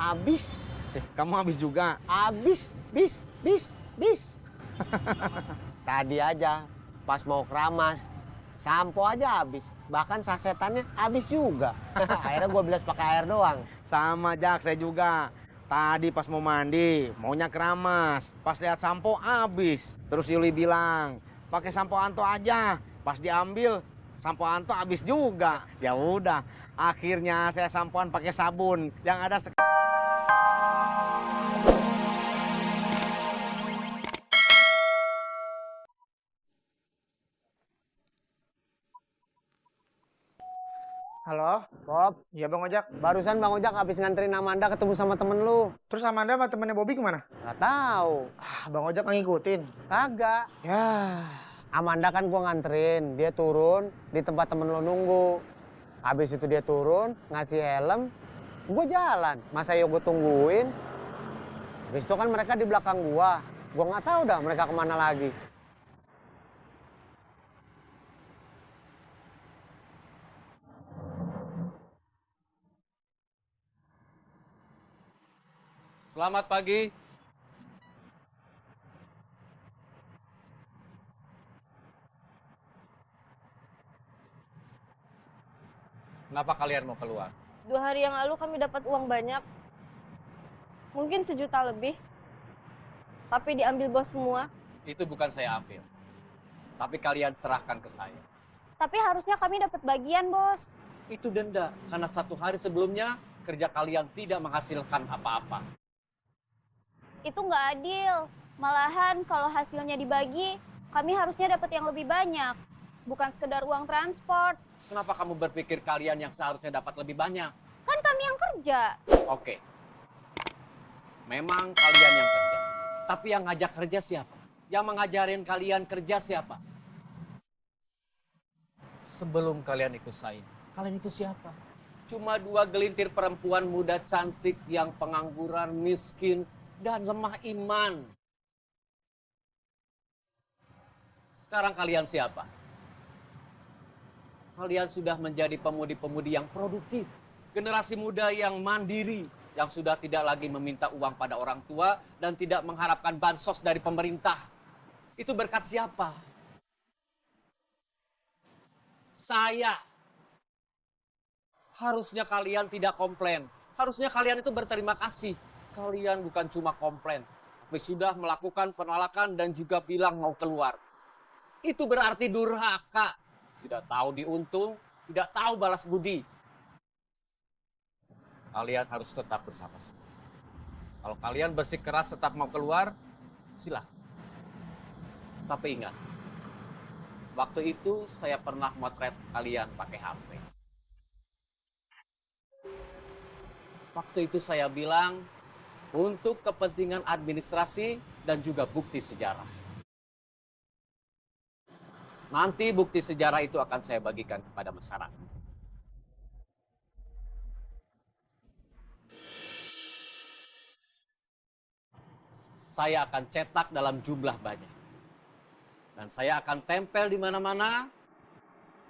Habis. Kamu habis juga? Habis. Bis. Tadi aja pas mau keramas, sampo aja habis. Bahkan sasetannya habis juga. Akhirnya gue bilas pakai air doang. Sama Jak, saya juga. Tadi pas mau mandi, maunya keramas. Pas lihat sampo habis. Terus Yuli bilang, pakai sampo Anto aja. Pas diambil, sampo Anto habis juga. Ya udah, akhirnya saya sampoan pakai sabun yang ada Halo, Bob, iya Bang Ojak. barusan Bang Ojak habis nganterin Amanda ketemu sama temen lu. Terus Amanda sama temennya Bobby kemana? Gak tahu. Bang Ojak nggak ngikutin. Kagak. Ya, Amanda kan gua nganterin, dia turun di tempat temen lu nunggu. Habis itu dia turun, ngasih helm, gua jalan. Masa yuk gua tungguin? Habis itu kan mereka di belakang gua nggak tahu dah mereka kemana lagi. Selamat pagi. Kenapa kalian mau keluar? 2 hari yang lalu kami dapat uang banyak. Mungkin 1 juta lebih. Tapi diambil bos semua. Itu bukan saya ambil. Tapi kalian serahkan ke saya. Tapi harusnya kami dapat bagian, bos. Itu denda, karena 1 hari sebelumnya kerja kalian tidak menghasilkan apa-apa. Itu nggak adil. Malahan kalau hasilnya dibagi, kami harusnya dapat yang lebih banyak. Bukan sekedar uang transport. Kenapa kamu berpikir kalian yang seharusnya dapat lebih banyak? Kan kami yang kerja. Oke. Memang kalian yang kerja. Tapi yang ngajak kerja siapa? Yang mengajarin kalian kerja siapa? Sebelum kalian ikut saya, kalian itu siapa? Cuma 2 gelintir perempuan muda cantik yang pengangguran, miskin, dan lemah iman. Sekarang kalian siapa? Kalian sudah menjadi pemudi-pemudi yang produktif. Generasi muda yang mandiri, yang sudah tidak lagi meminta uang pada orang tua dan tidak mengharapkan bansos dari pemerintah. Itu berkat siapa? Saya. Harusnya kalian tidak komplain. Harusnya kalian itu berterima kasih. Kalian bukan cuma komplain, tapi sudah melakukan penolakan dan juga bilang mau keluar. Itu berarti durhaka. Tidak tahu diuntung, tidak tahu balas budi. Kalian harus tetap bersama saya. Kalau kalian bersikeras tetap mau keluar, silakan. Tapi ingat, waktu itu saya pernah motret kalian pakai HP. Waktu itu saya bilang, untuk kepentingan administrasi dan juga bukti sejarah. Nanti bukti sejarah itu akan saya bagikan kepada masyarakat. Saya akan cetak dalam jumlah banyak. Dan saya akan tempel di mana-mana,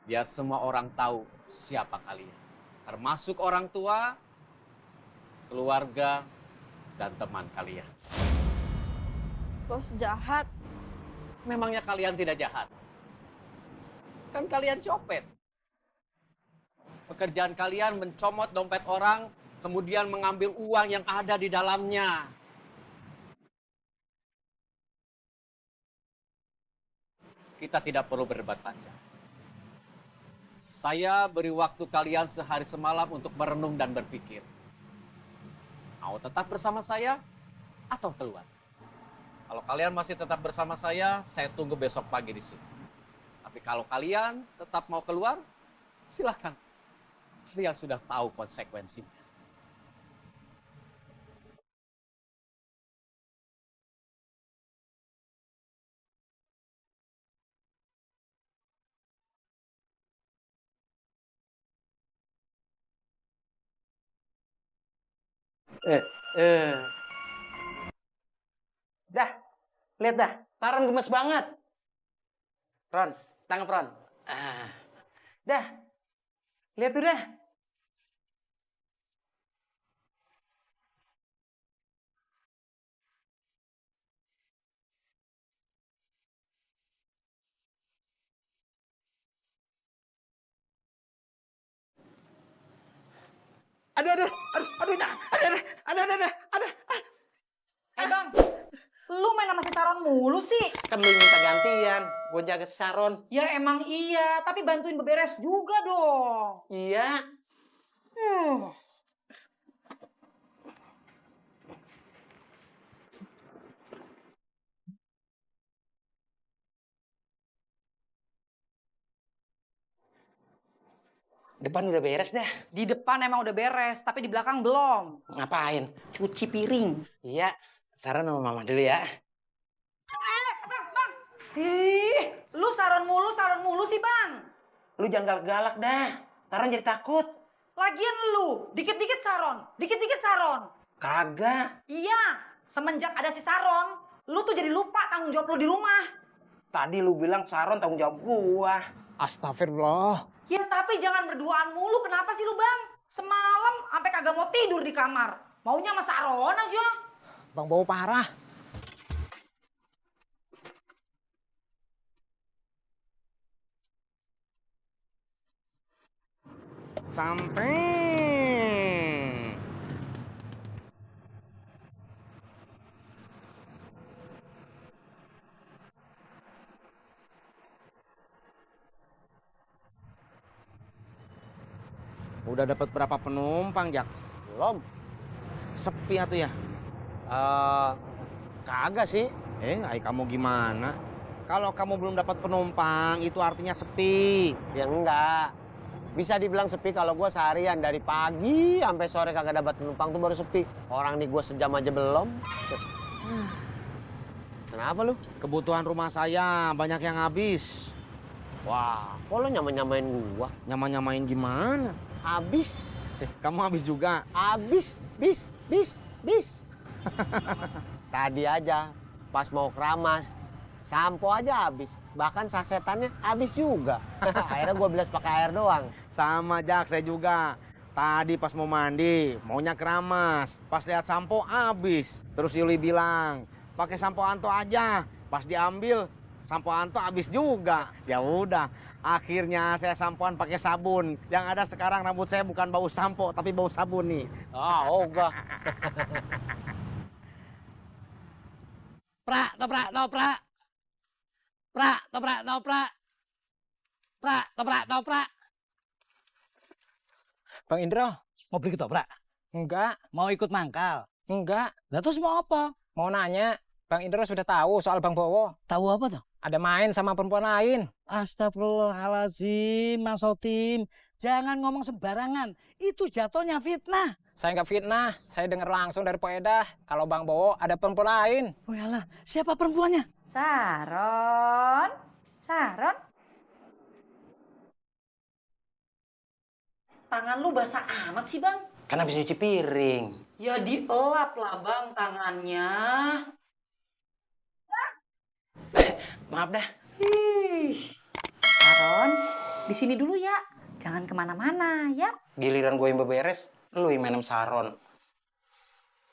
biar semua orang tahu siapa kalian. Termasuk orang tua, keluarga, dan teman kalian. Bos jahat. Memangnya kalian tidak jahat? Kan kalian copet. Pekerjaan kalian mencomot dompet orang, kemudian mengambil uang yang ada di dalamnya. Kita tidak perlu berdebat panjang. Saya beri waktu kalian sehari semalam untuk merenung dan berpikir. Mau tetap bersama saya atau keluar? Kalau kalian masih tetap bersama saya tunggu besok pagi di sini. Tapi kalau kalian tetap mau keluar, silakan. Kalian sudah tahu konsekuensinya. Dah, lihat dah. Taran gemes banget. Ron, tangkap Ron. Dah, lihat tuh dah. Aduh, aduh, aduh, aduh, aduh. Eh bang, lu main sama si Saron mulu sih. Kan lu minta gantian, gue jaga si Saron. Ya emang iya, tapi bantuin beberes juga dong. Iya. Depan udah beres dah. Di depan emang udah beres, tapi di belakang belum. Ngapain? Cuci piring. Iya, Saron sama mama dulu ya. Ih, lu Saron mulu sih bang. Lu jangan galak-galak dah. Saron jadi takut. Lagian lu, dikit-dikit Saron. Kagak. Iya, semenjak ada si Saron, lu tuh jadi lupa tanggung jawab lu di rumah. Tadi lu bilang Saron tanggung jawab gua. Astagfirullah. Ya tapi jangan berduaan mulu, kenapa sih lu bang? Semalam sampai kagak mau tidur di kamar. Maunya sama Saron aja. Bang Bowo parah. Sampai. Udah dapat berapa penumpang, Jak? Belum. Sepi atuh ya? Kagak sih. Ay kamu gimana? Kalau kamu belum dapat penumpang, itu artinya sepi. Ya enggak. Bisa dibilang sepi kalau gue seharian dari pagi sampai sore kagak dapat penumpang tuh baru sepi. Orang nih gue sejam aja belum. Kenapa lu? Kebutuhan rumah saya banyak yang habis. Wah, kok lo nyamain gua? Nyamain gimana? Habis. Kamu habis juga? Habis. Bis. Tadi aja pas mau keramas, sampo aja habis. Bahkan sasetannya habis juga. Akhirnya gue bilas pakai air doang. Sama, Jak, saya juga. Tadi pas mau mandi, maunya keramas. Pas lihat sampo habis. Terus Yuli bilang, pakai sampo Anto aja. Pas diambil, sampo Anto habis juga. Ya udah, akhirnya saya sampoan pakai sabun. Yang ada sekarang rambut saya bukan bau sampo, tapi bau sabun nih. Oh, enggak. Prak. Bang Indro, Mau beli ketoprak? enggak, Mau ikut mangkal? enggak. Lah terus mau apa? Mau nanya, Bang Indro sudah tahu soal Bang Bowo. Tahu apa tuh? Ada main sama perempuan lain. Astagfirullahaladzim, Mas Sotim. Jangan ngomong sembarangan. Itu jatuhnya fitnah. Saya nggak fitnah, saya dengar langsung dari Pak Edah kalau Bang Bowo ada perempuan lain. Oh yalah, siapa perempuannya? Saron. Tangan lu basah amat sih bang. Kan habis nyuci piring. Ya dielap lah bang tangannya. Maaf dah. Saron, di sini dulu ya. Jangan kemana-mana ya. Giliran gue yang beberes, lu yang main sama Saron.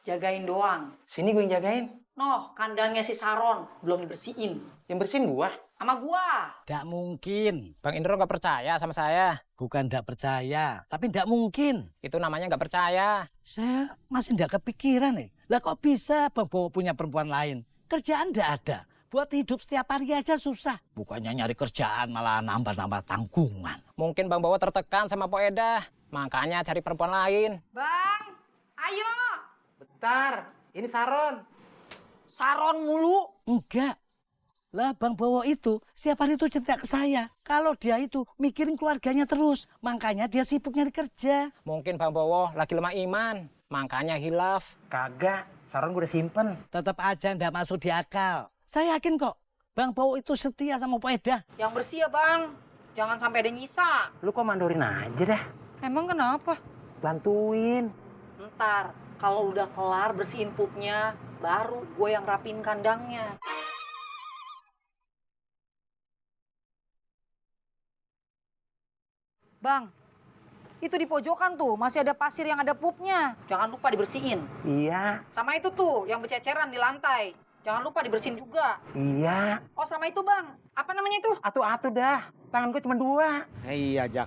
Jagain doang. Sini gue yang jagain. Noh, kandangnya si Saron belum dibersihin. Yang bersihin gua. Sama gua. Nggak mungkin. Bang Indro nggak percaya sama saya. Bukan nggak percaya, tapi nggak mungkin. Itu namanya nggak percaya. Saya masih nggak kepikiran nih. Lah kok bisa Bang Bowo punya perempuan lain? Kerjaan nggak ada. Buat hidup setiap hari aja susah. Bukannya nyari kerjaan malah nambah-nambah tanggungan. Mungkin Bang Bowo tertekan sama Pak Edah, makanya cari perempuan lain. Bang, ayo. Bentar, ini Saron. Saron mulu. Enggak. Lah Bang Bowo itu setiap hari itu cerita ke saya. Kalau dia itu mikirin keluarganya terus. Makanya dia sibuk nyari kerja. Mungkin Bang Bowo lagi lemah iman, makanya hilaf. Kagak, Saron gue udah simpen. Tetap aja ndak masuk di akal. Saya yakin kok, Bang Bowo itu setia sama Pak Edah. Yang bersih ya bang. Jangan sampai ada nyisa. Lu kok mandorin aja dah. Emang kenapa? Bantuin. Ntar, kalau udah kelar bersihin pupnya, baru gue yang rapiin kandangnya. Bang, itu di pojokan tuh masih ada pasir yang ada pupnya. Jangan lupa dibersihin. Iya, Sama itu tuh yang berceceran di lantai. Jangan lupa dibersihin juga. iya. Oh sama itu bang, apa namanya itu? Atu-atu dah. Tangan gue cuma 2. Iya, Jak.